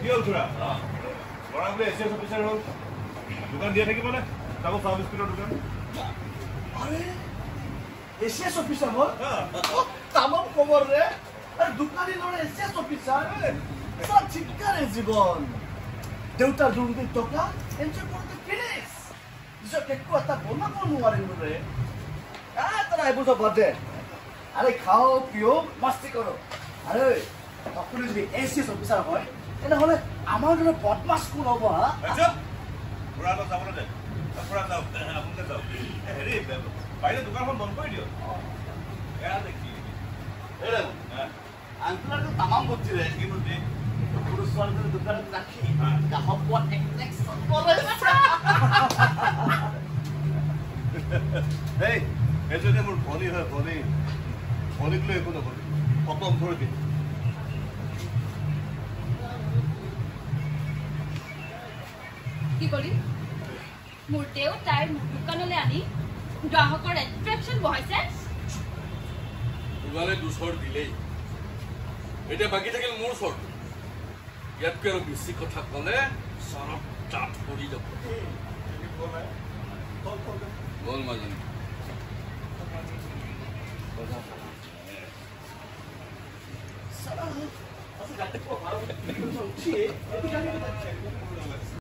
কি হ'ল খুৰা ল'ৰা বোলে এছিয়াছ অফিচাৰ হ'ল দোকান দিয়া থাকিবনে যাব চাহ বিস্কুটৰ দোকান আরে এসএস অফিসার হল তামাম খবর রে আর দোকানি লড়ে এসএস অফিসার সব ঠিকঠাক জীবন দেউতার দুর্নীতি টকা এনজয় করতে ফিনিশ যে কেকু একটা বনা কোন মারিন রে তারা এ বুঝো বাদে আরে খাও পিও মাস্তি করো আরে তখন যদি এসএস অফিসার হয় এটা হলে আমার জন্য বদমাস কোন হবো হ্যাঁ আচ্ছা খুৰা তো যাবলৈ দে খুৰা যাওক আপোনালোকে যাওক হেৰি বাইরে দোকানখন বন্ধ করে দিও এরা দেখি এরে আঙ্কেল তো তামাম করছি রে কি বলতে পুরো সরকার দোকানে রাখি গ্রাহক পর ইনজেকশন করে এই এজনে মোর ভনি হয় ভনি ভনিকলৈ একো নকবি খতম করে দিম কি করি মোর দেও তাই দোকানলে আনি গ্ৰাহকৰ এট্ৰাকশন বহাইছে তোমালে দুশৰ দিলেই এটা বাকি থাকিল মোৰ শৰ্ত ইয়াতকৈ আৰু বেছি কথা কলে সৰব চাট কৰি যাব বল মাজনী সাৰা আছে গাতে পড়া ঠিক এই গাড়ি